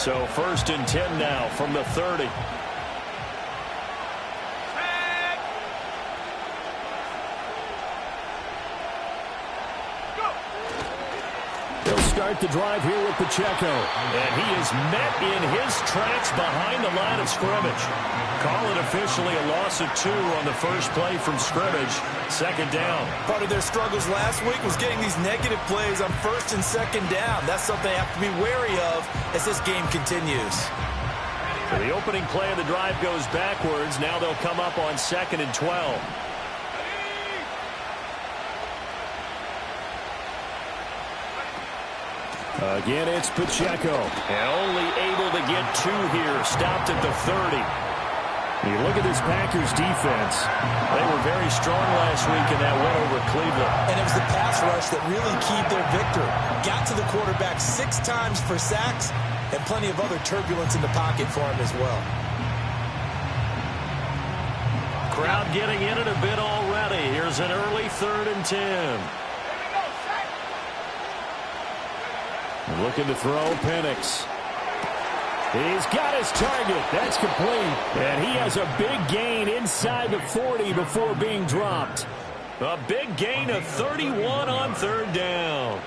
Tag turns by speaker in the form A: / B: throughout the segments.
A: So 1st and 10 now from the 30. He'll start the drive here with Pacheco. And he is met in his tracks behind the line of scrimmage. Call it officially a loss of 2 on the first play from scrimmage. 2nd down.
B: Part of their struggles last week was getting these negative plays on 1st and 2nd down. That's something they have to be wary of as this game continues.
A: So the opening play of the drive goes backwards. Now they'll come up on 2nd and 12. Again, it's Pacheco. And only able to get 2 here. Stopped at the 30. You look at this Packers defense. They were very strong last week in that win over Cleveland.
B: And it was the pass rush that really keyed their victory. Got to the quarterback 6 times for sacks and plenty of other turbulence in the pocket for him as well.
A: Crowd getting in it a bit already. Here's an early 3rd and 10. Looking to throw, Penix. He's got his target. That's complete. And he has a big gain inside the 40 before being dropped. A big gain of 31 on 3rd down.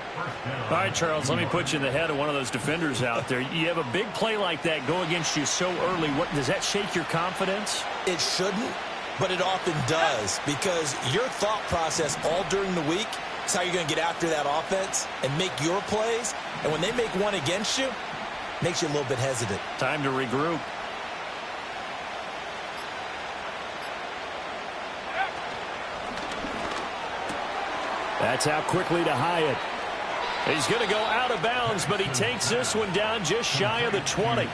A: All right, Charles, let me put you in the head of one of those defenders out there. You have a big play like that go against you so early. What does that shake your confidence?
B: It shouldn't, but it often does, because your thought process all during the week is how you're going to get after that offense and make your plays. And when they make one against you, makes you a little bit hesitant.
A: Time to regroup. That's out quickly to Hyatt. He's going to go out of bounds, but he takes this one down just shy of the 20.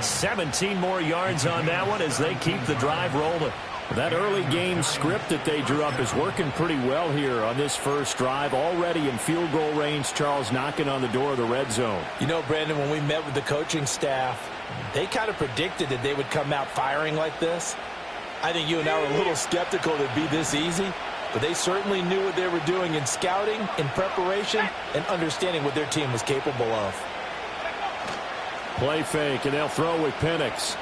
A: 17 more yards on that one as they keep the drive rolling. That early game script that they drew up is working pretty well here on this first drive. Already in field goal range, Charles, knocking on the door of the red zone.
B: You know, Brandon, when we met with the coaching staff, they kind of predicted that they would come out firing like this. I think you and I were a little skeptical that it'd be this easy, but they certainly knew what they were doing in scouting, in preparation, and understanding what their team was capable of.
A: Play fake, and they'll throw with Penix.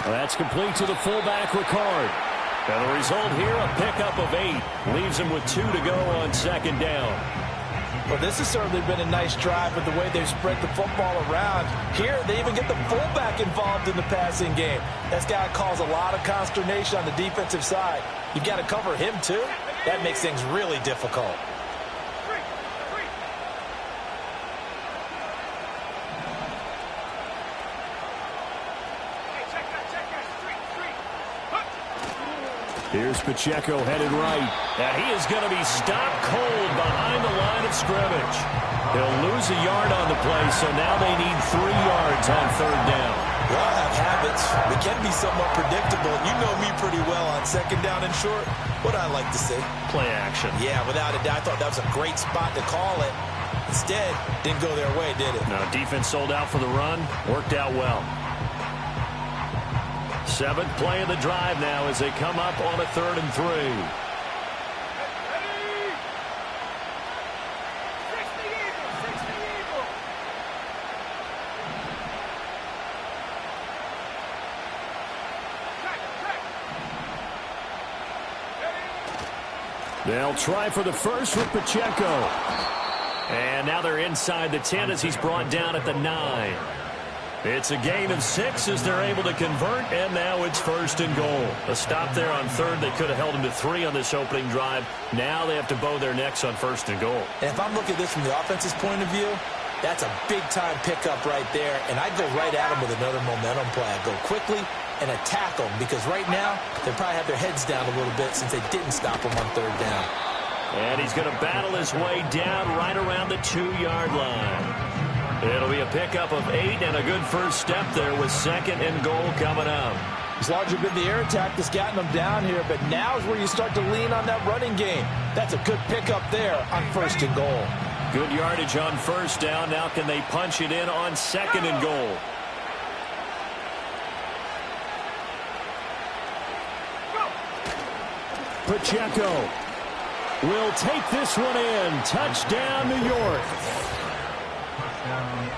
A: That's complete to the fullback, Ricard. And the result here, a pickup of 8. Leaves him with 2 to go on 2nd down.
B: Well, this has certainly been a nice drive with the way they've spread the football around. Here, they even get the fullback involved in the passing game. That's got to cause a lot of consternation on the defensive side. You've got to cover him, too. That makes things really difficult.
A: Here's Pacheco headed right. And he is going to be stopped cold behind the line of scrimmage. He'll lose a yard on the play, so now they need 3 yards on 3rd down.
B: We all have habits. We can be somewhat predictable. You know me pretty well on 2nd down and short. What I like to say?
A: Play action.
B: Yeah, without a doubt. I thought that was a great spot to call it. Instead, didn't go their way, did it?
A: No, defense sold out for the run. Worked out well. 7th play of the drive now as they come up on a 3rd and 3. They'll try for the first with Pacheco. And now they're inside the 10 as he's brought down at the 9. It's a gain of 6 as they're able to convert, and now it's 1st and goal. A stop there on 3rd. They could have held him to 3 on this opening drive. Now they have to bow their necks on 1st and goal.
B: And if I'm looking at this from the offense's point of view, that's a big-time pickup right there, and I'd go right at him with another momentum play. I'd go quickly and attack them, because right now they probably have their heads down a little bit since they didn't stop him on 3rd down.
A: And he's going to battle his way down right around the 2-yard line. It'll be a pickup of 8 and a good first step there with 2nd and goal coming up.
B: It's largely been the air attack that's gotten them down here, but now is where you start to lean on that running game. That's a good pickup there on 1st and goal.
A: Good yardage on 1st down. Now can they punch it in on 2nd and goal? Pacheco will take this one in. Touchdown, New York.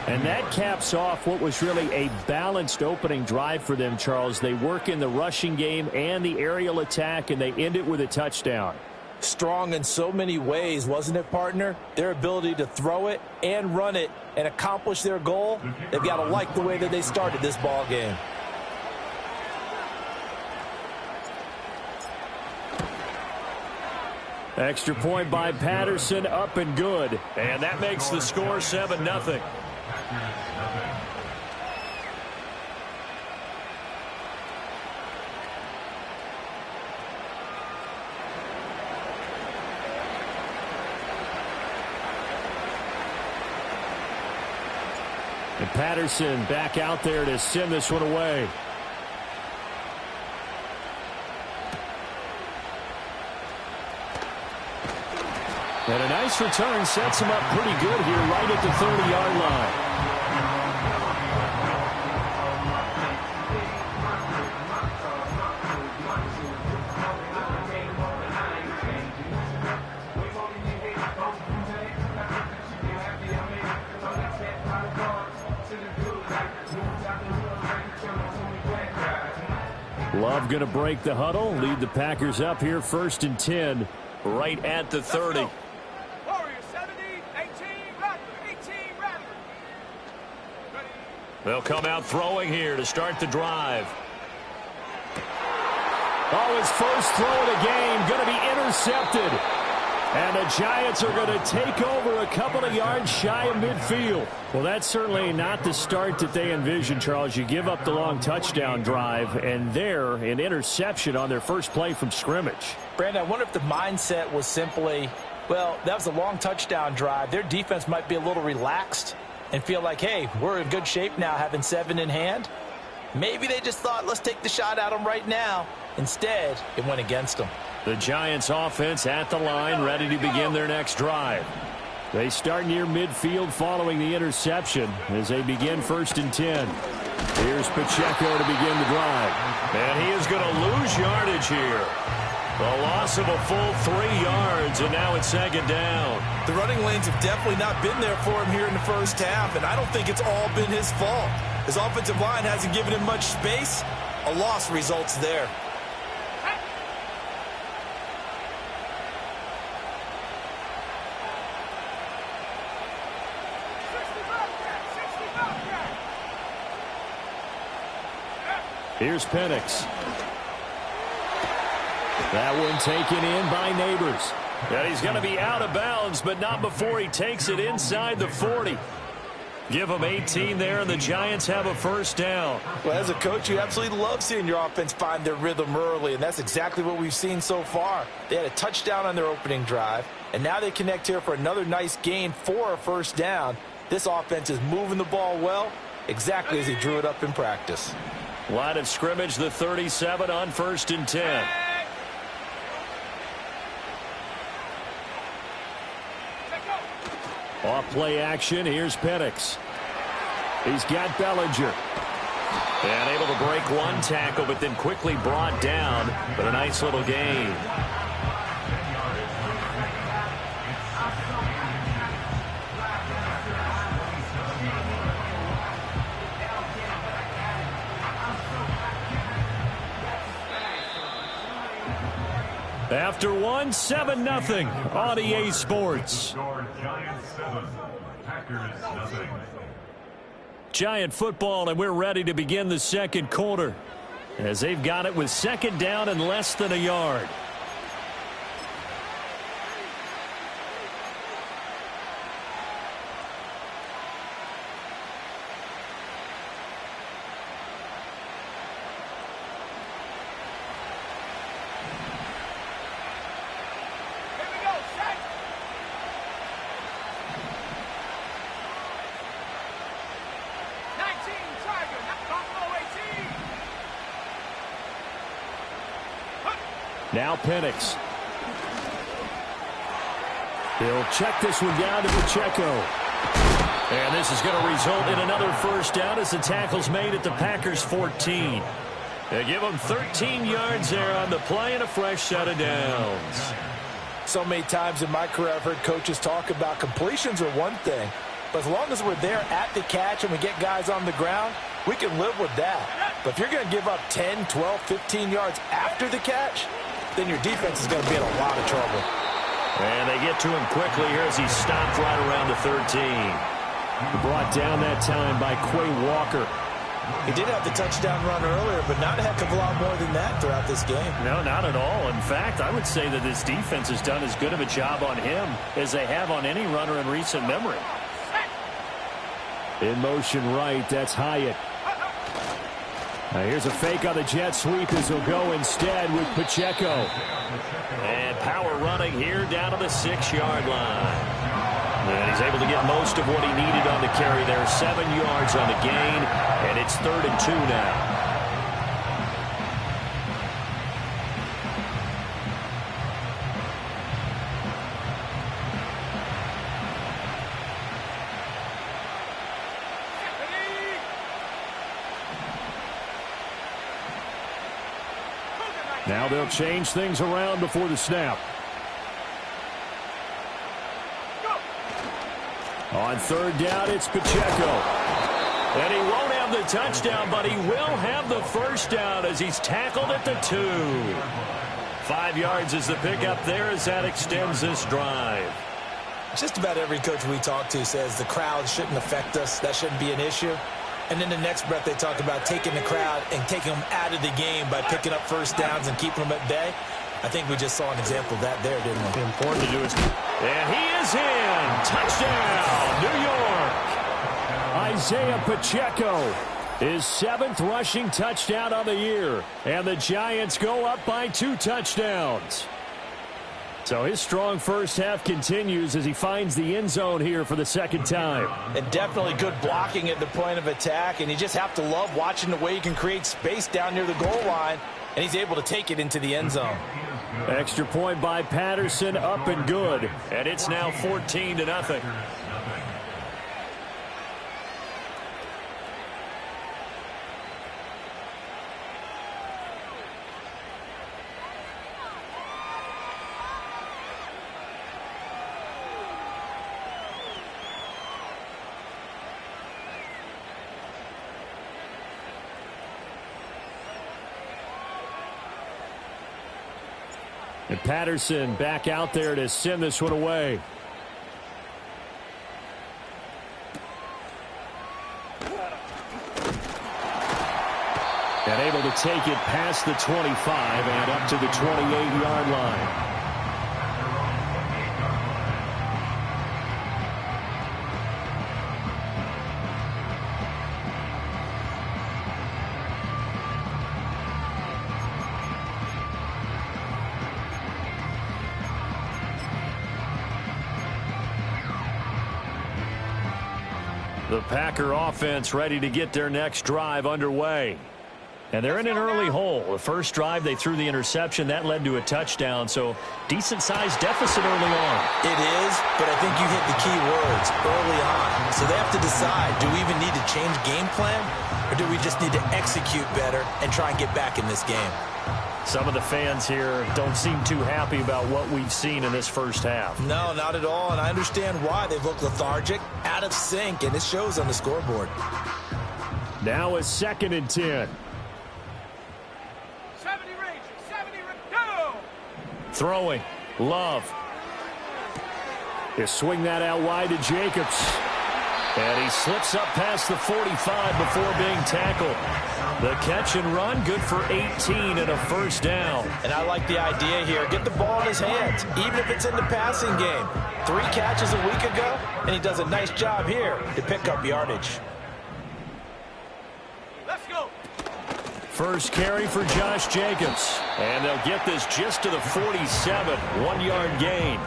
A: And that caps off what was really a balanced opening drive for them, Charles. They work in the rushing game and the aerial attack, and they end it with a touchdown.
B: Strong in so many ways, wasn't it, partner? Their ability to throw it and run it and accomplish their goal, they've got to like the way that they started this ball game.
A: Extra point by Patterson, up and good. And that makes the score 7-0. And Patterson back out there to send this one away. And a nice return sets him up pretty good here right at the 30-yard line. Love going to break the huddle, lead the Packers up here 1st and 10 right at the 30. They'll come out throwing here to start the drive. Oh, his first throw of the game going to be intercepted. And the Giants are going to take over a couple of yards shy of midfield. Well, that's certainly not the start that they envisioned, Charles. You give up the long touchdown drive, and there, an interception on their first play from scrimmage.
B: Brandon, I wonder if the mindset was simply, well, that was a long touchdown drive. Their defense might be a little relaxed and feel like, hey, we're in good shape now having 7 in hand. Maybe they just thought, let's take the shot at them right now. Instead, it went against them.
A: The Giants offense at the line, ready to begin their next drive. They start near midfield following the interception as they begin 1st and 10. Here's Pacheco to begin the drive. And he is going to lose yardage here. The loss of a full 3 yards, and now it's 2nd down.
B: The running lanes have definitely not been there for him here in the first half, and I don't think it's all been his fault. His offensive line hasn't given him much space. A loss results there.
A: Here's Penix. That one taken in by Neighbors. And he's going to be out of bounds, but not before he takes it inside the 40. Give him 18 there, and the Giants have a 1st down.
B: Well, as a coach, you absolutely love seeing your offense find their rhythm early, and that's exactly what we've seen so far. They had a touchdown on their opening drive, and now they connect here for another nice gain for a 1st down. This offense is moving the ball well, exactly as he drew it up in practice.
A: Line of scrimmage, the 37 on 1st and 10. Off play action, here's Penix. He's got Bellinger. And able to break one tackle, but then quickly brought down. But a nice little gain. After one, 7-0 on EA Sports. Giant football, and we're ready to begin the 2nd quarter as they've got it with 2nd down and less than a yard. Now Penix. He'll check this one down to Pacheco. And this is going to result in another 1st down as the tackle's made at the Packers' 14. They give them 13 yards there on the play and a fresh set of downs.
B: So many times in my career I've heard coaches talk about completions are one thing, But as long as we're there at the catch and we get guys on the ground, we can live with that. But if you're going to give up 10, 12, 15 yards after the catch, then your defense is going to be in a lot of trouble.
A: And they get to him quickly here as he stopped right around the 13. Brought down that time by Quay Walker.
B: He did have the touchdown run earlier, but not a heck of a lot more than that throughout this game.
A: No, not at all. In fact, I would say that this defense has done as good of a job on him as they have on any runner in recent memory. In motion right, that's Hyatt. Now here's a fake on the jet sweep as he'll go instead with Pacheco. And power running here down to the 6-yard line. And he's able to get most of what he needed on the carry there. 7 yards on the gain, and it's 3rd and 2 now. Now they'll change things around before the snap. On 3rd down, it's Pacheco. And he won't have the touchdown, but he will have the 1st down as he's tackled at the 2. 5 yards is the pickup there as that extends this drive.
B: Just about every coach we talk to says the crowd shouldn't affect us. That shouldn't be an issue. And then the next breath they talk about taking the crowd and taking them out of the game by picking up 1st downs and keeping them at bay. I think we just saw an example of that there, didn't we?
A: Important to do is... And he is in! Touchdown, New York! Isaiah Pacheco, his 7th rushing touchdown on the year. And the Giants go up by 2 touchdowns. So his strong first half continues as he finds the end zone here for the 2nd time.
B: And definitely good blocking at the point of attack. And you just have to love watching the way he can create space down near the goal line. And he's able to take it into the end zone.
A: Extra point by Patterson, up and good. And it's now 14-0. And Patterson back out there to send this one away. And able to take it past the 25 and up to the 28-yard line. The Packer offense ready to get their next drive underway. And they're in an early hole. The first drive, they threw the interception. That led to a touchdown, so decent-sized deficit early on.
B: It is, but I think you hit the key words early on. So they have to decide, do we even need to change game plan, or do we just need to execute better and try and get back in this game?
A: Some of the fans here don't seem too happy about what we've seen in this first half.
B: No, not at all, and I understand why. They've looked lethargic, out of sync, and it shows on the scoreboard.
A: Now a 2nd and 10.
C: 70 range, 70 go!
A: Throwing, Love. He'll swing that out wide to Jacobs. And he slips up past the 45 before being tackled. The catch and run, good for 18 and a 1st down.
B: And I like the idea here. Get the ball in his hands, even if it's in the passing game. 3 catches a week ago, and he does a nice job here to pick up yardage.
C: Let's go.
A: First carry for Josh Jacobs. And they'll get this just to the 47, 1-yard gain.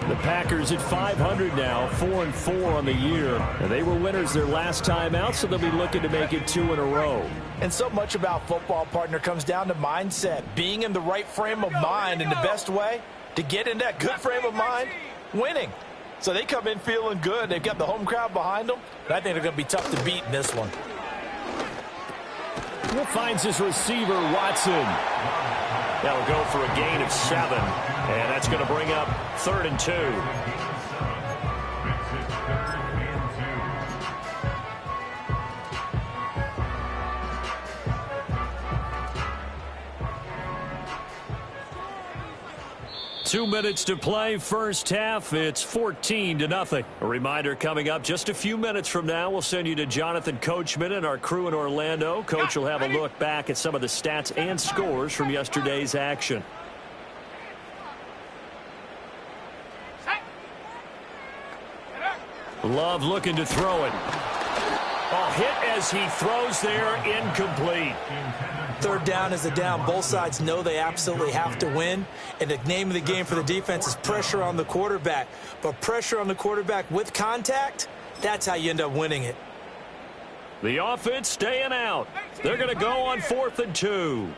A: The Packers at 500 now, 4-4 on the year. And they were winners their last time out, so they'll be looking to make it 2 in a row.
B: And so much about football, partner, comes down to mindset. Being in the right frame of mind, and the best way to get in that good frame of mind, winning. So they come in feeling good. They've got the home crowd behind them, and I think they're going to be tough to beat in this one.
A: Finds his receiver, Watson. That'll go for a gain of 7, and that's going to bring up 3rd and 2. 2 minutes to play first half. It's 14-0. A reminder coming up just a few minutes from now. We'll send you to Jonathan Coachman and our crew in Orlando. Coach will have a look back at some of the stats and scores from yesterday's action. Love looking to throw it. Oh, hit as he throws there, incomplete.
B: Third down is a down. Both sides know they absolutely have to win. And the name of the game for the defense is pressure on the quarterback. But pressure on the quarterback with contact, that's how you end up winning it.
A: The offense staying out. They're going to go on 4th and 2.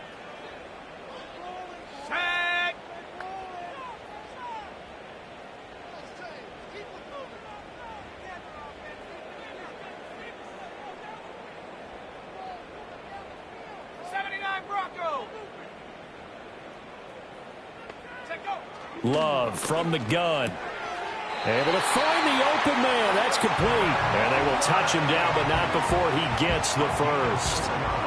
A: Love from the gun. Able to find the open man. That's complete. And they will touch him down, but not before he gets the first.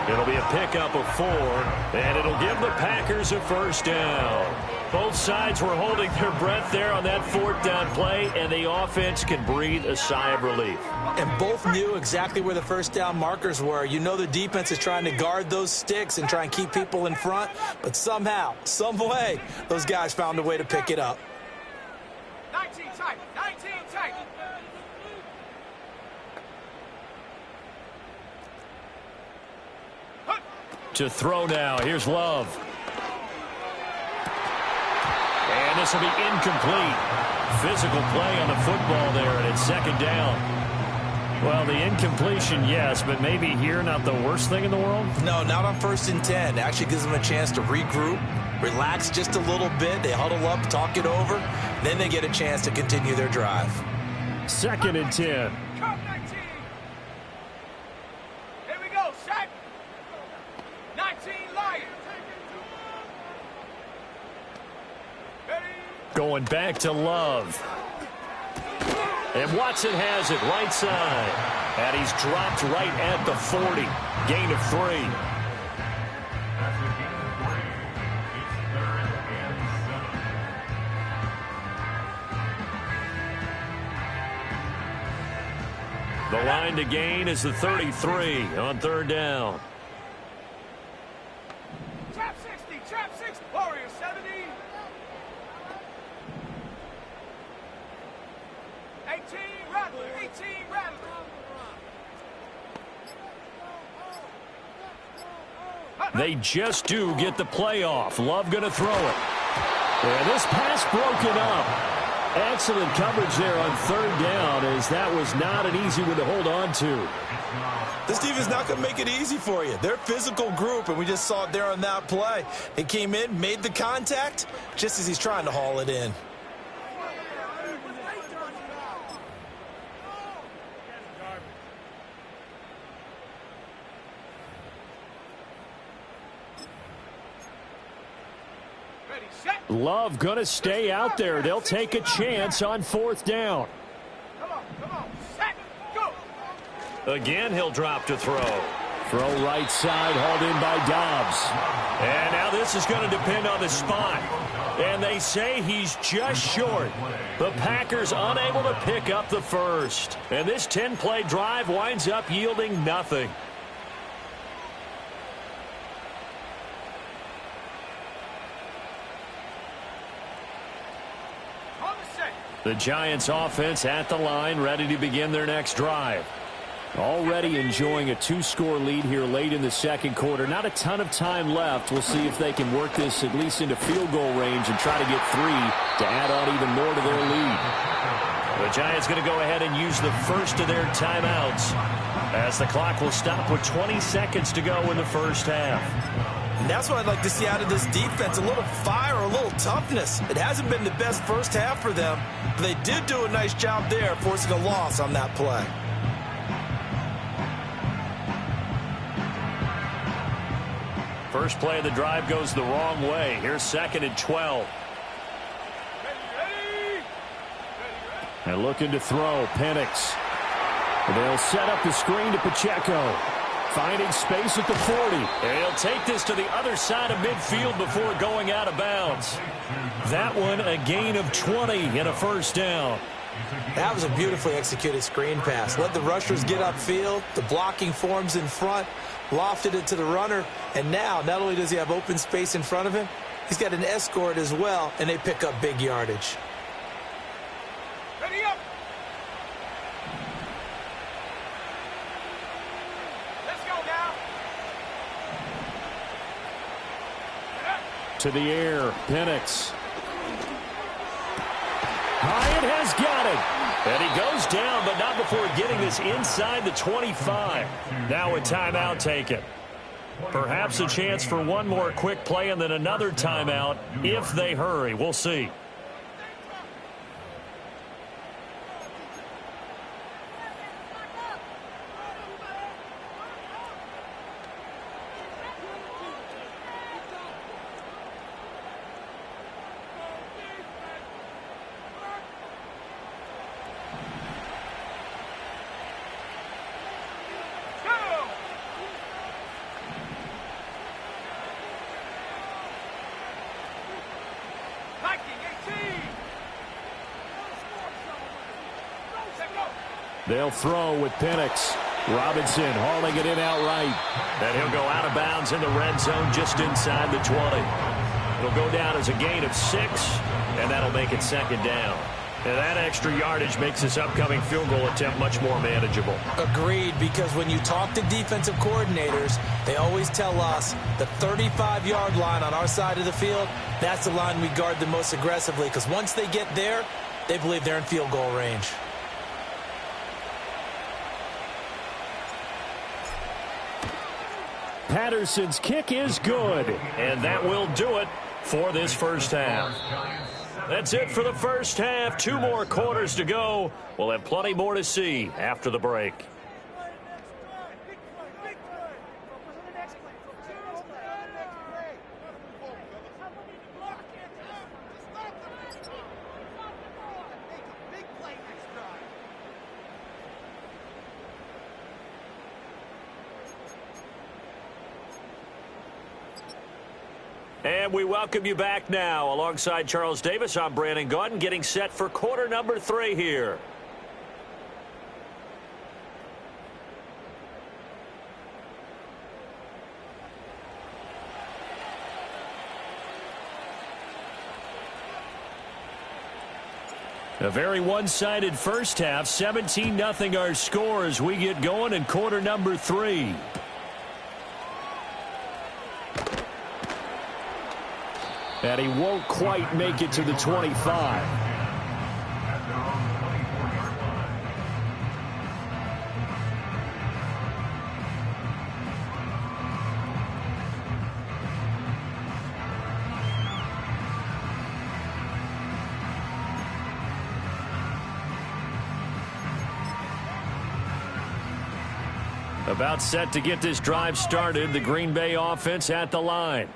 A: It'll be a pickup of 4, and it'll give the Packers a first down. Both sides were holding their breath there on that 4th down play, and the offense can breathe a sigh of relief.
B: And both knew exactly where the first down markers were. You know the defense is trying to guard those sticks and try and keep people in front, but somehow, some way, those guys found a way to pick it up.
C: 19 tight, 19 tight.
A: To throw now. Here's Love. And this will be incomplete. Physical play on the football there, and it's 2nd down. Well, the incompletion, yes, but maybe here not the worst thing in the world?
B: No, not on 1st and 10. It actually gives them a chance to regroup, relax just a little bit. They huddle up, talk it over. Then they get a chance to continue their drive.
A: 2nd and 10.
C: Drop 19. Here we go, set. 19 Lions. Ready.
A: Going back to Love. And Watson has it right side. And he's dropped right at the 40. Gain of 3. The line to gain is the 33 on 3rd down.
C: Trap 60, trap 60. Warriors 70. 18 Rattler, 18 Rattler.
A: They just do get the playoff. Love going to throw it. And this pass broken up. Excellent coverage there on 3rd down, as that was not an easy one to hold on to.
B: This defense is not going to make it easy for you. They're a physical group, and we just saw it there on that play. They came in, made the contact, just as he's trying to haul it in.
A: Love going to stay out there. They'll take a chance on 4th down.
C: Come on, set, go.
A: Again, he'll drop to throw. Throw right side, hauled in by Dobbs. And now this is going to depend on the spot. And they say he's just short. The Packers unable to pick up the first. And this 10-play drive winds up yielding nothing. The Giants offense at the line, ready to begin their next drive. Already enjoying a 2-score lead here late in the 2nd quarter. Not a ton of time left. We'll see if they can work this at least into field goal range and try to get 3 to add on even more to their lead. The Giants going to go ahead and use the first of their timeouts, as the clock will stop with 20 seconds to go in the first half.
B: And that's what I'd like to see out of this defense, a little fire, a little toughness. It hasn't been the best first half for them, but they did do a nice job there, forcing a loss on that play.
A: First play of the drive goes the wrong way. Here's 2nd and 12. And looking to throw, Penix. They'll set up the screen to Pacheco. Finding space at the 40. And he'll take this to the other side of midfield before going out of bounds. That one a gain of 20 and a first down.
B: That was a beautifully executed screen pass. Let the rushers get upfield. The blocking forms in front. Lofted it to the runner. And now, not only does he have open space in front of him, he's got an escort as well, and they pick up big yardage.
C: Ready up. Let's go now.
A: To the air, Penix. Hyatt has got it. And he goes down, but not before getting this inside the 25. Now a timeout taken. Perhaps a chance for one more quick play and then another timeout if they hurry. We'll see. They'll throw with Penix. Robinson hauling it in outright. And he'll go out of bounds in the red zone just inside the 20. It'll go down as a gain of 6, and that'll make it second down. And that extra yardage makes this upcoming field goal attempt much more manageable.
B: Agreed, because when you talk to defensive coordinators, they always tell us the 35-yard line on our side of the field, that's the line we guard the most aggressively, because once they get there, they believe they're in field goal range.
A: Patterson's kick is good, and that will do it for this first half. That's it for the first half. 2 more quarters to go. We'll have plenty more to see after the break. And we welcome you back now. Alongside Charles Davis, I'm Brandon Gaudin, getting set for quarter number 3 here. A very one-sided first half. 17-0 our score as we get going in quarter number 3. And he won't quite make it to the 25. About set to get this drive started. The Green Bay offense at the line.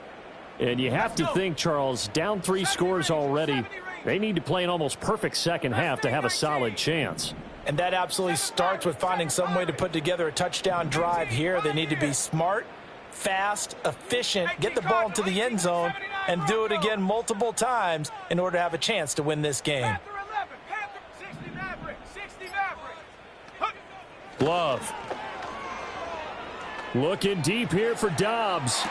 A: And you have to think, Charles, down 3 scores already. They need to play an almost perfect second half to have a solid chance.
B: And that absolutely starts with finding some way to put together a touchdown drive here. They need to be smart, fast, efficient, get the ball into the end zone, and do it again multiple times in order to have a chance to win this game.
A: Love. Looking deep here for Dobbs.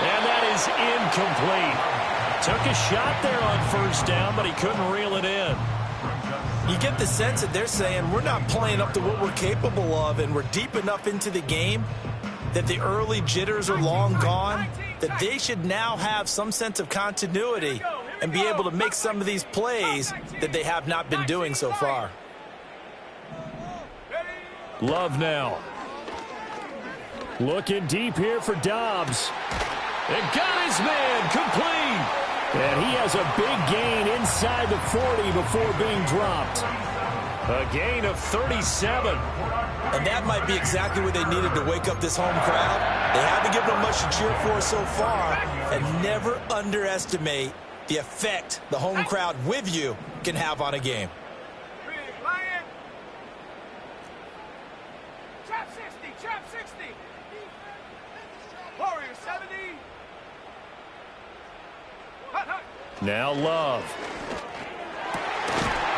A: And that is incomplete. Took a shot there on first down, but he couldn't reel it in.
B: You get the sense that they're saying we're not playing up to what we're capable of, and we're deep enough into the game that the early jitters are long gone, that they should now have some sense of continuity and be able to make some of these plays that they have not been doing so far.
A: Love now. Looking deep here for Dobbs. And got his man complete. And he has a big gain inside the 40 before being dropped. A gain of 37.
B: And that might be exactly what they needed to wake up this home crowd. They haven't given them much to cheer for so far. And never underestimate the effect the home crowd with you can have on a game.
C: Champ 60. Warrior 70. Hut, hut.
A: Now Love.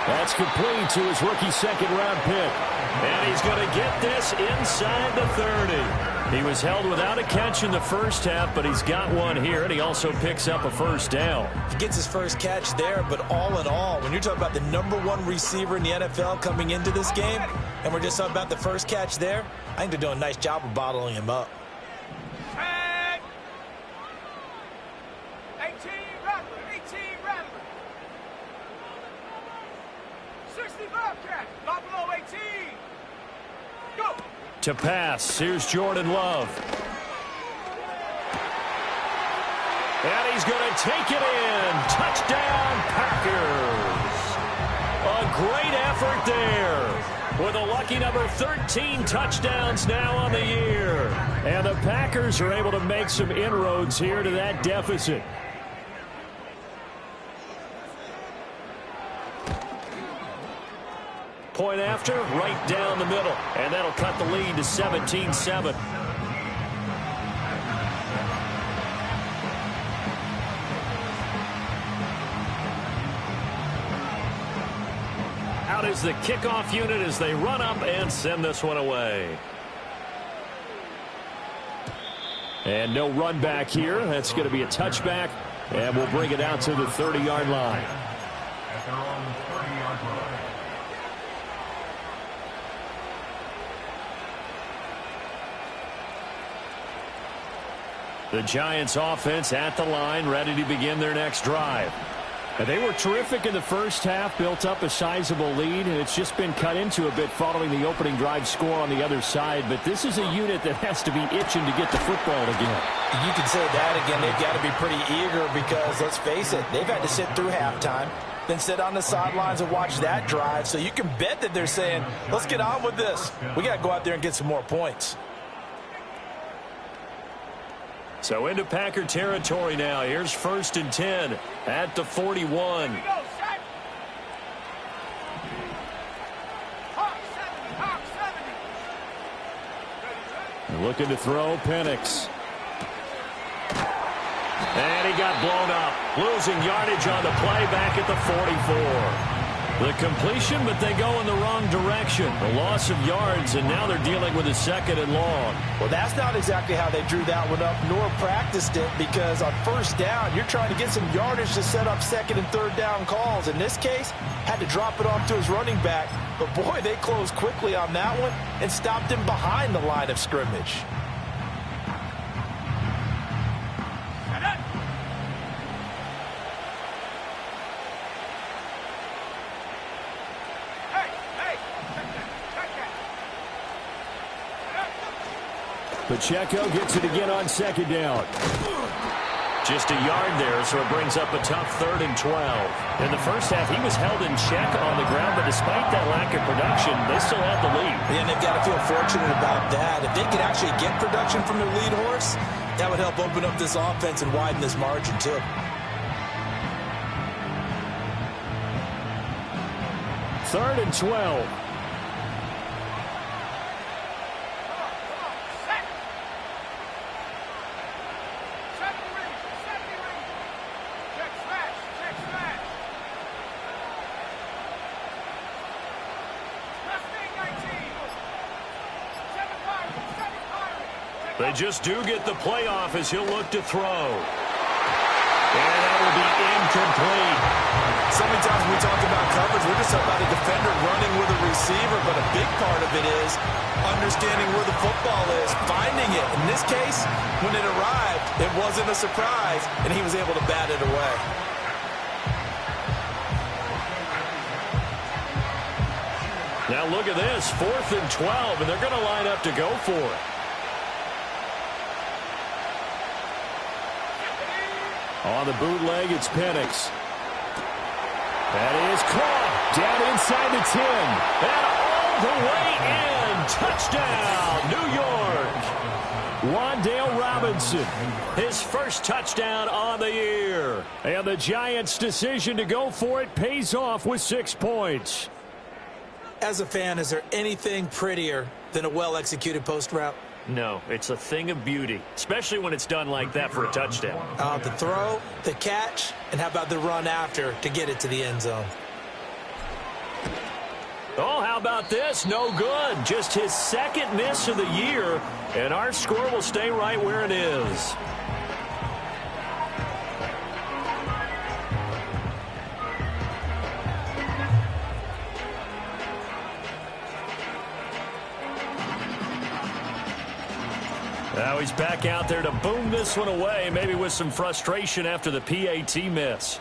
A: That's complete to his rookie second-round pick. And he's going to get this inside the 30. He was held without a catch in the first half, but he's got one here, and he also picks up a first down.
B: He gets his first catch there, but all in all, when you're talking about the #1 receiver in the NFL coming into this game, and we're just talking about the first catch there, I think they're doing a nice job of bottling him up.
C: 18 Rattler, 18 Rattler. 60 Bobcat, Buffalo 18. Go.
A: To pass, here's Jordan Love. And he's going to take it in. Touchdown, Packers. A great effort there. With a lucky number 13 touchdowns now on the year. And the Packers are able to make some inroads here to that deficit. Point after, right down the middle. And that'll cut the lead to 17-7. Out is the kickoff unit as they run up and send this one away. And no run back here. That's going to be a touchback. And we'll bring it out to the 30-yard line.
D: At their own 30-yard line.
A: The Giants offense at the line, ready to begin their next drive. And they were terrific in the first half, built up a sizable lead, and it's just been cut into a bit following the opening drive score on the other side. But this is a unit that has to be itching to get the football again.
B: You can say that again. They've got to be pretty eager because, let's face it, they've had to sit through halftime, then sit on the sidelines and watch that drive. So you can bet that they're saying, let's get on with this. We got to go out there and get some more points.
A: So into Packer territory now. Here's 1st and 10 at the 41.
C: Here we go, set. Hawk 70, Hawk 70. Ready, ready.
A: Looking to throw, Penix. And he got blown up. Losing yardage on the play back at the 44. The completion, but they go in the wrong direction. A loss of yards, and now they're dealing with a 2nd and long.
B: Well, that's not exactly how they drew that one up, nor practiced it, because on 1st down, you're trying to get some yardage to set up 2nd and 3rd down calls. In this case, had to drop it off to his running back. But, boy, they closed quickly on that one and stopped him behind the line of scrimmage.
A: Pacheco gets it again on 2nd down. Just a yard there, so it brings up a tough 3rd and 12. In the first half, he was held in check on the ground, but despite that lack of production, they still had the lead.
B: And they've got to feel fortunate about that. If they could actually get production from their lead horse, that would help open up this offense and widen this margin, too.
A: Third and 12. They just do get the playoff as he'll look to throw. And that will be incomplete.
B: So many times when we talk about coverage, we're just talking about a defender running with a receiver, but a big part of it is understanding where the football is, finding it. In this case, when it arrived, it wasn't a surprise, and he was able to bat it away.
A: Now look at this, 4th and 12, and they're going to line up to go for it. On the bootleg, it's Penix. That is caught down inside the 10. And all the way in. Touchdown, New York. Wan'Dale Robinson, his first touchdown on the year. And the Giants' decision to go for it pays off with 6 points.
B: As a fan, is there anything prettier than a well-executed post route?
A: No, it's a thing of beauty, especially when it's done like that for a touchdown.
B: The throw, the catch, and how about the run after to get it to the end zone?
A: Oh, how about this? No good. Just his second miss of the year, and our score will stay right where it is. Now he's back out there to boom this one away, maybe with some frustration after the PAT miss.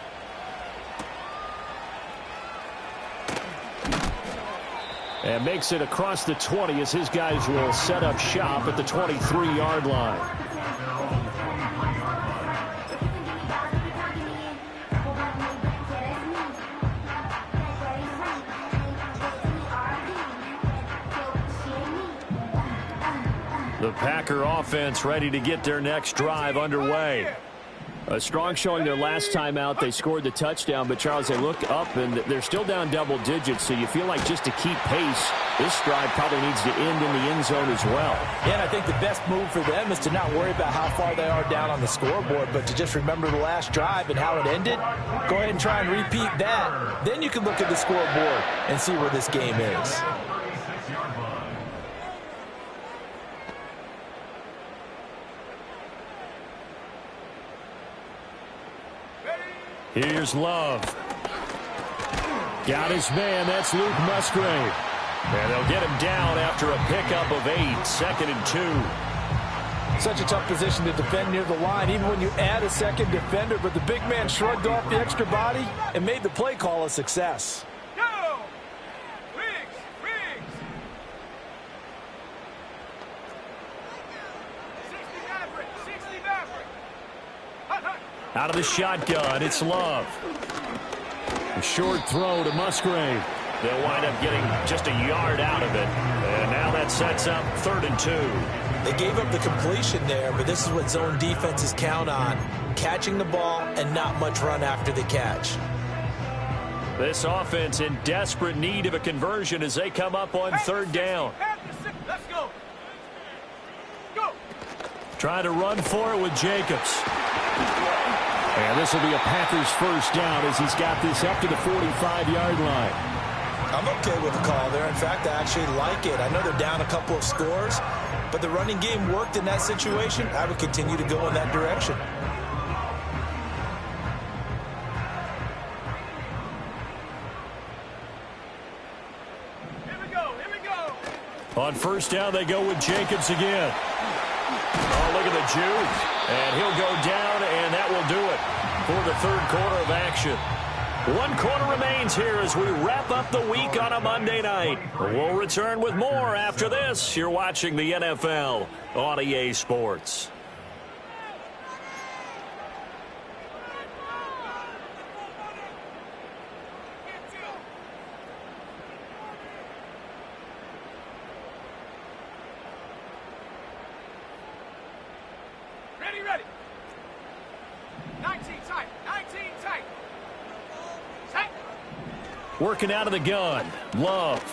A: And makes it across the 20 as his guys will set up shop at the 23-yard line. The Packer offense ready to get their next drive underway. A strong showing their last time out. They scored the touchdown, but, Charles, they look up, and they're still down double digits, so you feel like just to keep pace, this drive probably needs to end in the end zone as well.
B: Yeah, and I think the best move for them is to not worry about how far they are down on the scoreboard, but to just remember the last drive and how it ended. Go ahead and try and repeat that. Then you can look at the scoreboard and see where this game is.
A: Here's Love. Got his man. That's Luke Musgrave. And they'll get him down after a pickup of 8, 2nd and 2.
B: Such a tough position to defend near the line, even when you add a second defender, but the big man shrugged off the extra body and made the play call a success.
C: Go! Riggs! Riggs! 60 Maverick! 60 Maverick! Hut, hut!
A: Out of the shotgun, it's Love. A short throw to Musgrave. They'll wind up getting just a yard out of it. And now that sets up 3rd and 2.
B: They gave up the completion there, but this is what zone defenses count on. Catching the ball and not much run after the catch.
A: This offense in desperate need of a conversion as they come up on 3rd down.
C: Let's go! Go!
A: Trying to run for it with Jacobs. And this will be a Packers first down as he's got this up to the 45-yard line.
B: I'm okay with the call there. In fact, I actually like it. I know they're down a couple of scores, but the running game worked in that situation. I would continue to go in that direction.
C: Here we go! Here we go!
A: On 1st down, they go with Jacobs again. Oh, look at the juke. And he'll go down, and that will do it for the 3rd quarter of action. 1 quarter remains here as we wrap up the week on a Monday night. We'll return with more after this. You're watching the NFL on EA Sports.
C: Ready, ready! 19 tight! 19 tight! Tight!
A: Working out of the gun. Love.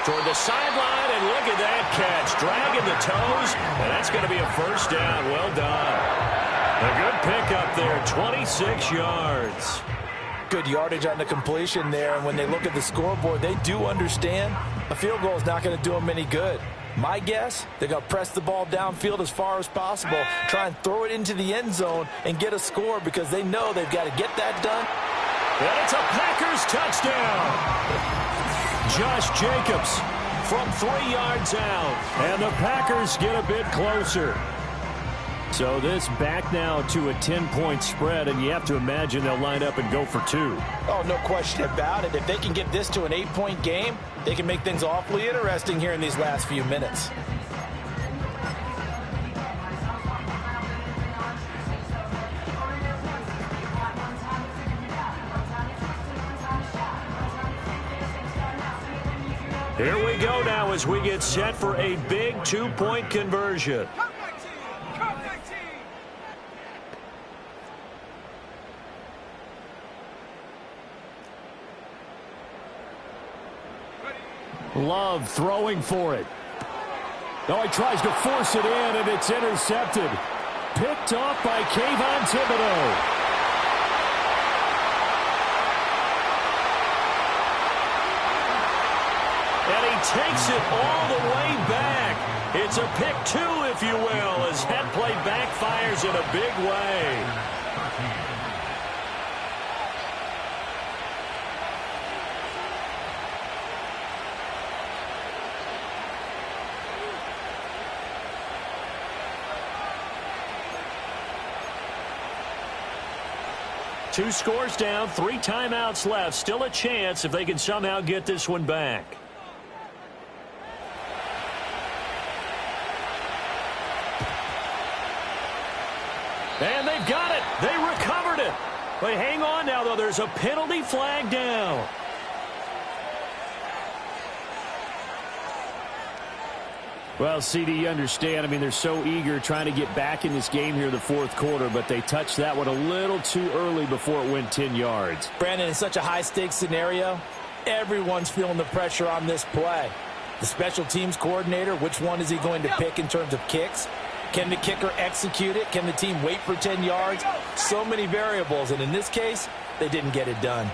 A: Toward the sideline, and look at that catch. Dragging the toes, and that's going to be a 1st down. Well done. A good pickup there, 26 yards.
B: Good yardage on the completion there, and when they look at the scoreboard, they do understand a field goal is not going to do them any good. My guess, they're going to press the ball downfield as far as possible, try and throw it into the end zone and get a score because they know they've got to get that done.
A: And it's a Packers touchdown. Josh Jacobs from 3 yards out. And the Packers get a bit closer. So this back now to a 10-point spread, and you have to imagine they'll line up and go for 2.
B: Oh, no question about it. If they can get this to an 8-point game, they can make things awfully interesting here in these last few minutes.
A: Here we go now as we get set for a big 2-point conversion.
C: Come 19! Come 19!
A: Love throwing for it. Oh, he tries to force it in, and it's intercepted. Picked off by Kayvon Thibodeaux. And he takes it all the way back. It's a pick two, if you will, as that play backfires in a big way. Two scores down, 3 timeouts left. Still a chance if they can somehow get this one back. And they've got it. They recovered it. But hang on now, though. There's a penalty flag down. Well, CD, you understand. I mean, they're so eager trying to get back in this game here in the fourth quarter, but they touched that one a little too early before it went 10 yards.
B: Brandon, in such a high-stakes scenario, everyone's feeling the pressure on this play. The special teams coordinator, which one is he going to pick in terms of kicks? Can the kicker execute it? Can the team wait for 10 yards? So many variables, and in this case, they didn't get it done.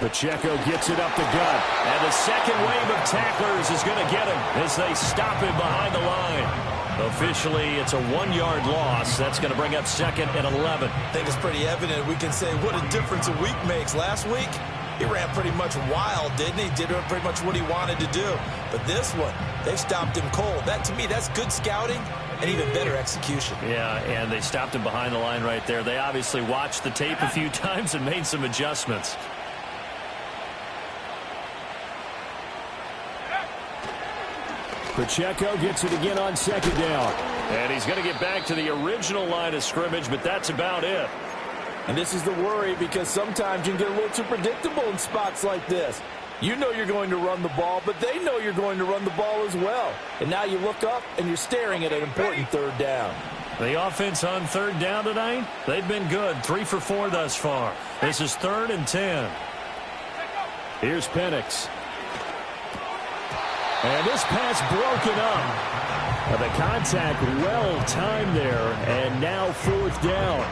A: Pacheco gets it up the gut. And the second wave of tacklers is going to get him as they stop him behind the line. Officially, it's a 1-yard loss. That's going to bring up 2nd and 11.
B: I think it's pretty evident. We can say what a difference a week makes. Last week, he ran pretty much wild, didn't he? Did pretty much what he wanted to do. But this one, they stopped him cold. That, to me, that's good scouting and even better execution.
A: Yeah, and they stopped him behind the line right there. They obviously watched the tape a few times and made some adjustments. Pacheco gets it again on 2nd down. And he's going to get back to the original line of scrimmage, but that's about it.
B: And this is the worry, because sometimes you can get a little too predictable in spots like this. You know you're going to run the ball, but they know you're going to run the ball as well. And now you look up and you're staring at an important 3rd down.
A: The offense on 3rd down tonight, they've been good. 3 for 4 thus far. This is 3rd and 10. Here's Penix. And this pass broken up. The contact well timed there, and now 4th down.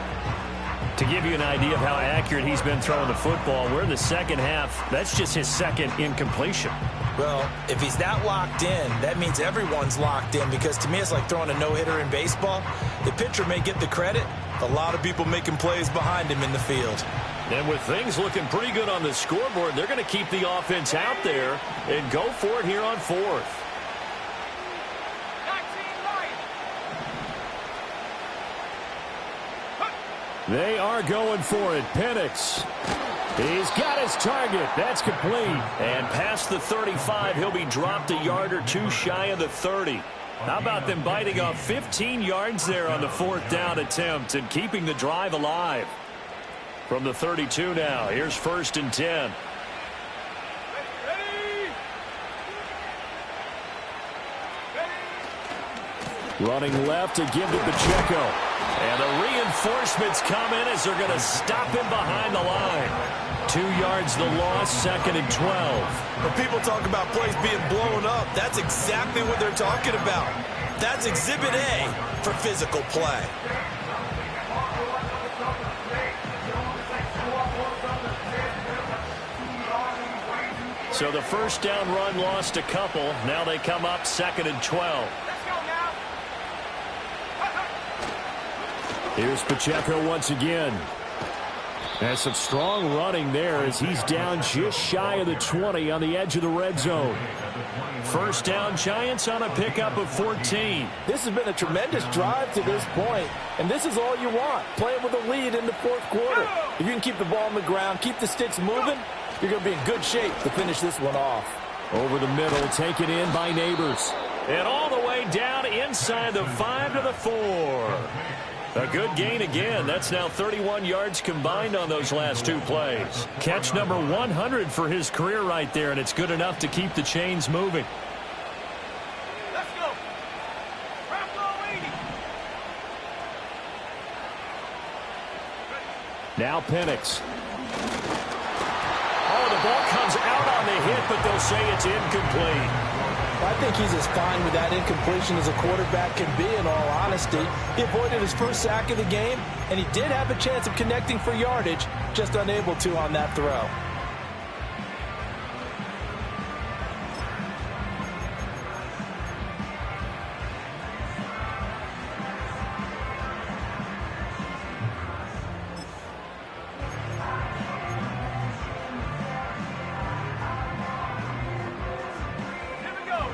A: To give you an idea of how accurate he's been throwing the football, we're in the second half. That's just his 2nd incompletion.
B: Well, if he's that locked in, that means everyone's locked in, because to me it's like throwing a no-hitter in baseball. The pitcher may get the credit. A lot of people making plays behind him in the field.
A: And with things looking pretty good on the scoreboard, they're going to keep the offense out there and go for it here on 4th. They are going for it. Penix. He's got his target. That's complete. And past the 35, he'll be dropped a yard or two shy of the 30. How about them biting off 15 yards there on the 4th down attempt and keeping the drive alive? From the 32 now, here's 1st and 10. Running left to give to Pacheco. And the reinforcements come in as they're going to stop him behind the line. 2 yards the loss, 2nd and 12.
B: When people talk about plays being blown up, that's exactly what they're talking about. That's Exhibit A for physical play.
A: So the 1st down run lost a couple. Now they come up 2nd and 12. Here's Pacheco once again. There's some strong running there as he's down just shy of the 20 on the edge of the red zone. 1st down, Giants on a pickup of 14.
B: This has been a tremendous drive to this point, and this is all you want, playing with a lead in the 4th quarter. If you can keep the ball on the ground, keep the sticks moving, you're going to be in good shape to finish this one off.
A: Over the middle, taken in by Neighbors. And all the way down inside the 5 to the 4. A good gain again. That's now 31 yards combined on those last 2 plays. Catch number 100 for his career right there, and it's good enough to keep the chains moving.
C: Let's go.
A: Now Penix. Oh, the ball comes out on the hit, but they'll say it's incomplete.
B: I think he's as fine with that incompletion as a quarterback can be, in all honesty. He avoided his first sack of the game, and he did have a chance of connecting for yardage, just unable to on that throw.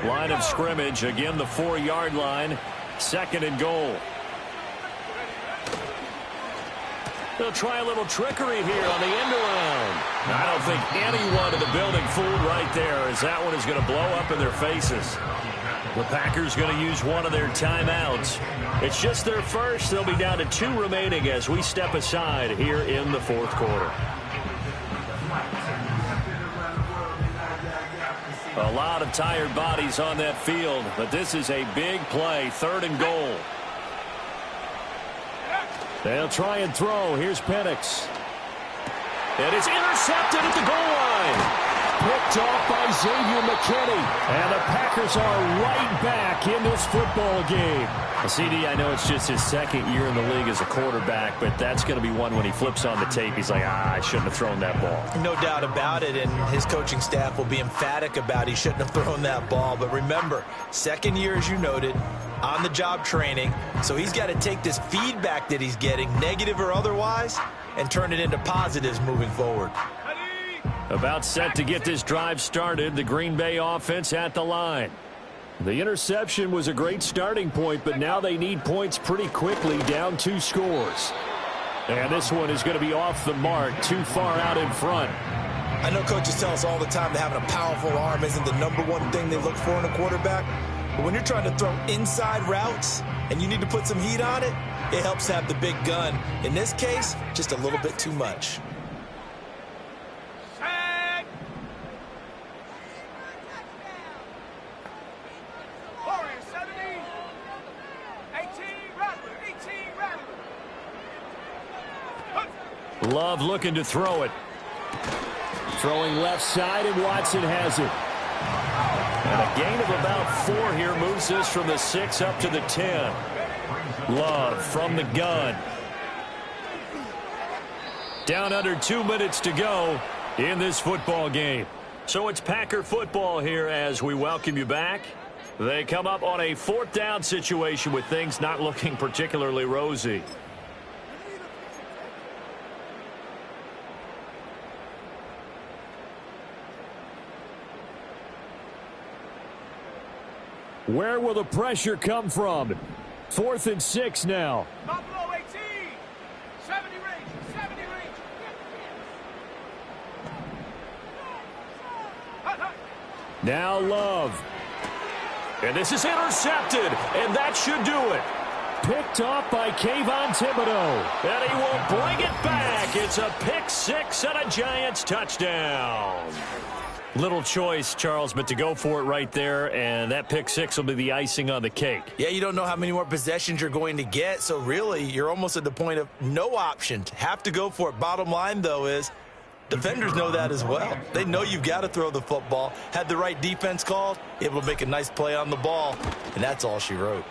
A: Line of scrimmage, again the 4-yard line, 2nd and goal. They'll try a little trickery here on the end around. I don't think anyone in the building fooled right there, as that one is going to blow up in their faces. The Packers going to use one of their timeouts. It's just their first. They'll be down to 2 remaining as we step aside here in the 4th quarter. A lot of tired bodies on that field, but this is a big play, 3rd and goal. They'll try and throw. Here's Penix. And it's intercepted at the goal line. Picked off by Xavier McKinney. And the Packers are right back in this football game. CD, I know it's just his 2nd year in the league as a quarterback, but that's going to be one when he flips on the tape. He's like, I shouldn't have thrown that ball.
B: No doubt about it, and his coaching staff will be emphatic about he shouldn't have thrown that ball. But remember, 2nd year, as you noted, on-the-job training. So he's got to take this feedback that he's getting, negative or otherwise, and turn it into positives moving forward.
A: About set to get this drive started, the Green Bay offense at the line. The interception was a great starting point, but now they need points pretty quickly, down 2 scores. And this one is going to be off the mark, too far out in front.
B: I know coaches tell us all the time that having a powerful arm isn't the #1 thing they look for in a quarterback. But when you're trying to throw inside routes and you need to put some heat on it, it helps to have the big gun. In this case, just a little bit too much.
A: Love looking to throw it. Throwing left side, and Watson has it. And a gain of about 4 here moves us from the 6 up to the 10. Love from the gun. Down under 2 minutes to go in this football game. So it's Packer football here as we welcome you back. They come up on a 4th down situation with things not looking particularly rosy. Where will the pressure come from? 4th and 6 now.
C: Buffalo 18. 70 range. 70 range.
A: Now Love. And this is intercepted, and that should do it. Picked off by Kayvon Thibodeaux. And he will bring it back. It's a pick 6 and a Giants touchdown. Little choice, Charles, but to go for it right there, and that pick 6 will be the icing on the cake.
B: Yeah, you don't know how many more possessions you're going to get, so really you're almost at the point of no options. Have to go for it. Bottom line, though, is defenders know that as well. They know you've got to throw the football. Had the right defense called, able to make a nice play on the ball, and that's all she wrote.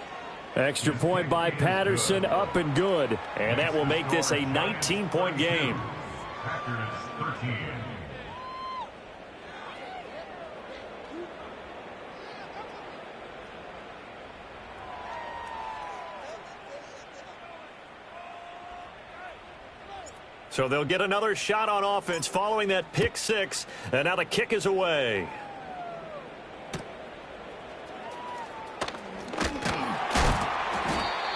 A: Extra point by Patterson, up and good, and that will make this a 19-point game.
D: Packers 13.
A: So they'll get another shot on offense following that pick 6, and now the kick is away.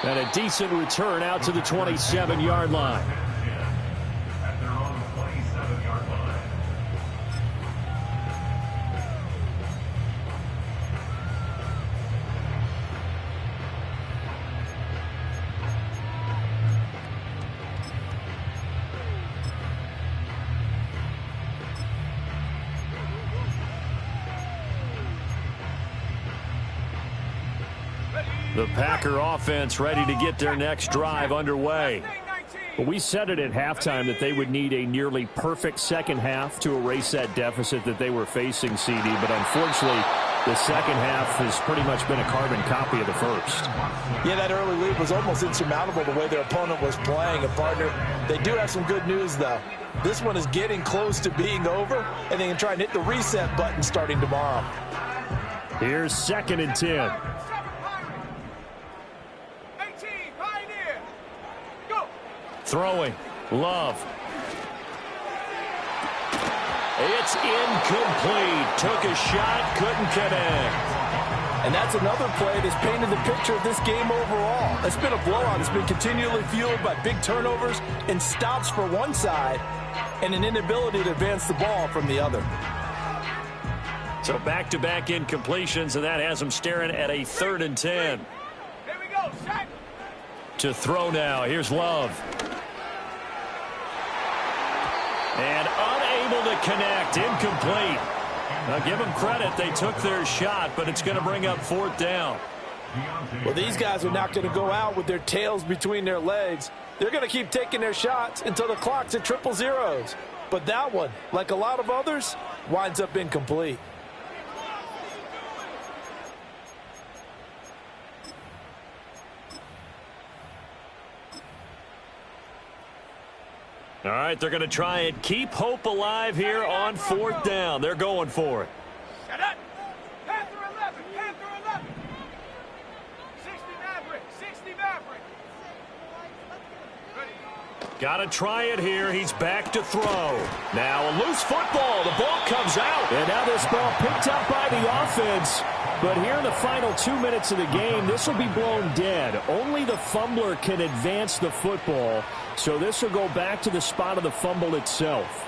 A: And a decent return out to the 27-yard line.
D: At their own 27-yard line.
A: The Packer offense ready to get their next drive underway. Well, we said it at halftime that they would need a nearly perfect second half to erase that deficit that they were facing, CD. But unfortunately, the second half has pretty much been a carbon copy of the first.
B: Yeah, that early lead was almost insurmountable the way their opponent was playing. And, partner, they do have some good news, though. This one is getting close to being over, and they can try and hit the reset button starting tomorrow.
A: Here's 2nd and 10. Throwing. Love. It's incomplete. Took a shot, couldn't connect.
B: And that's another play that's painted the picture of this game overall. It's been a blowout. It's been continually fueled by big turnovers and stops for one side and an inability to advance the ball from the other.
A: So back-to-back incompletions, and that has them staring at a 3rd and 10.
C: Here we go, set.
A: To throw now. Here's Love. And unable to connect. Incomplete. Now give them credit. They took their shot, but it's going to bring up 4th down.
B: Well, these guys are not going to go out with their tails between their legs. They're going to keep taking their shots until the clock's at 000. But that one, like a lot of others, winds up incomplete.
A: All right, they're going to try and keep hope alive here on 4th down. They're going for it.
C: Shut up. Panther 11, Panther 11. 60 Maverick, 60 Maverick. Ready.
A: Got to try it here. He's back to throw. Now a loose football. The ball comes out. And now this ball picked up by the offense. But here in the final 2 minutes of the game, this will be blown dead. Only the fumbler can advance the football. So this will go back to the spot of the fumble itself.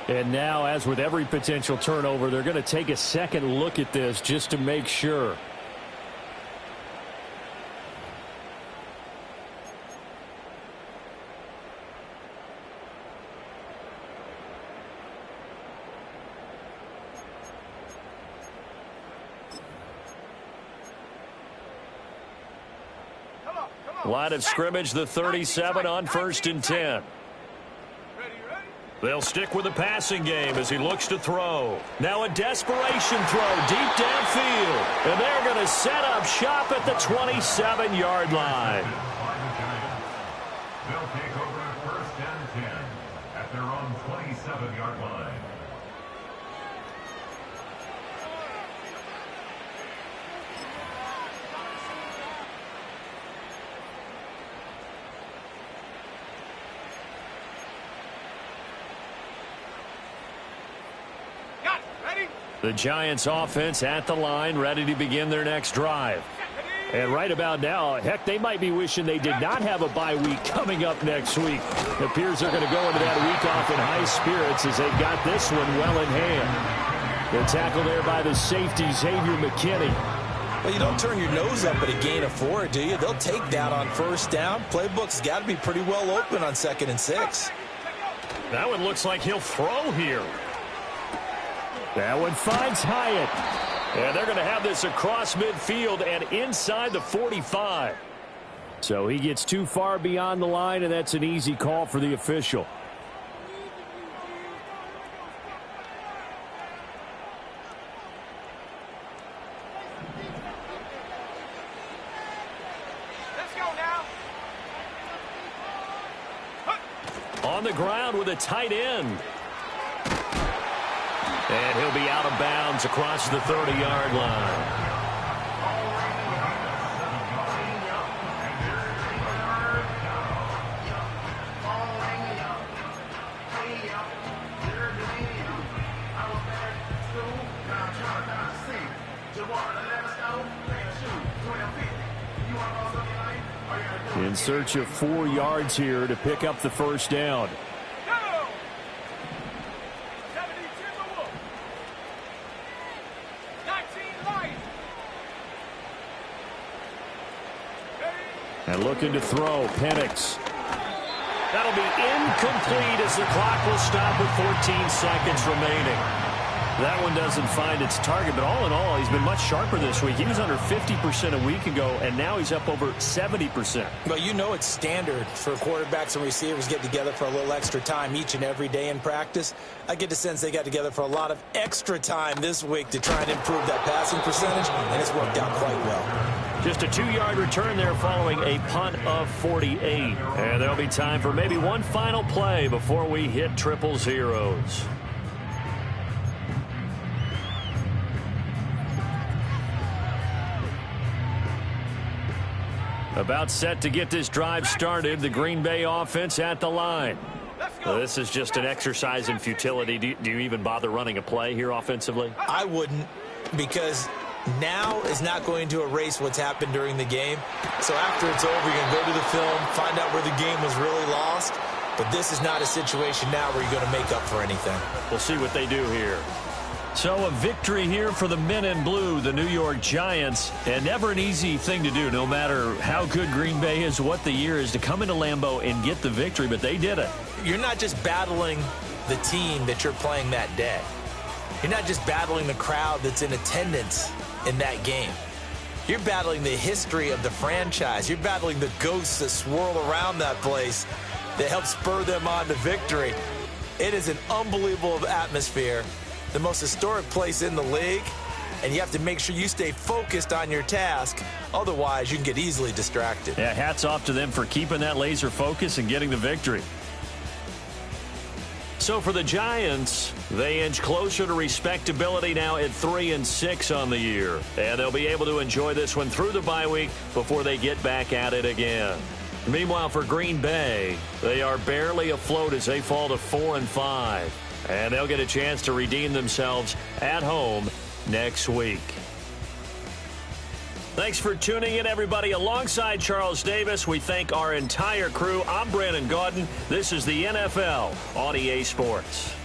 A: And now, as with every potential turnover, they're going to take a second look at this just to make sure. Line of scrimmage, the 37 on 1st and 10. They'll stick with the passing game as he looks to throw. Now a desperation throw deep downfield. And they're going to set up shop at the 27-yard line.
D: They'll take over 1st and 10 at their own 27-yard line.
A: The Giants offense at the line, ready to begin their next drive. And right about now, heck, they might be wishing they did not have a bye week coming up next week. It appears they're going to go into that week off in high spirits as they've got this one well in hand. The tackle there by the safety, Xavier McKinney.
B: Well, you don't turn your nose up at a gain of 4, do you? They'll take that on 1st down. Playbook's got to be pretty well open on 2nd and 6.
A: That one looks like he'll throw here. That one finds Hyatt. And they're going to have this across midfield and inside the 45. So he gets too far beyond the line, and that's an easy call for the official.
C: Let's go now.
A: On the ground with a tight end. And he'll be out of bounds across the 30-yard line. In search of 4 yards here to pick up the 1st down. And looking to throw, Penix. That'll be incomplete as the clock will stop with 14 seconds remaining. That one doesn't find its target, but all in all, he's been much sharper this week. He was under 50% a week ago, and now he's up over 70%.
B: Well, you know it's standard for quarterbacks and receivers get together for a little extra time each and every day in practice. I get the sense they got together for a lot of extra time this week to try and improve that passing percentage, and it's worked out quite well.
A: Just a 2-yard return there following a punt of 48. And there'll be time for maybe one final play before we hit triple zeros. About set to get this drive started, the Green Bay offense at the line. Well, this is just an exercise in futility. Do you even bother running a play here offensively?
B: I wouldn't, because now is not going to erase what's happened during the game. So after it's over, you're going to go to the film, find out where the game was really lost. But this is not a situation now where you're going to make up for anything.
A: We'll see what they do here. So a victory here for the men in blue, the New York Giants. And never an easy thing to do, no matter how good Green Bay is, what the year is, to come into Lambeau and get the victory. But they did it.
B: You're not just battling the team that you're playing that day. You're not just battling the crowd that's in attendance in that game. You're battling the history of the franchise. You're battling the ghosts that swirl around that place that help spur them on to victory. It is an unbelievable atmosphere. The most historic place in the league, and you have to make sure you stay focused on your task. Otherwise, you can get easily distracted.
A: Yeah, hats off to them for keeping that laser focus and getting the victory. So for the Giants, they inch closer to respectability now at 3-6 on the year. And they'll be able to enjoy this one through the bye week before they get back at it again. Meanwhile, for Green Bay, they are barely afloat as they fall to 4-5. And they'll get a chance to redeem themselves at home next week. Thanks for tuning in, everybody. Alongside Charles Davis, we thank our entire crew. I'm Brandon Gaudin. This is the NFL on EA Sports.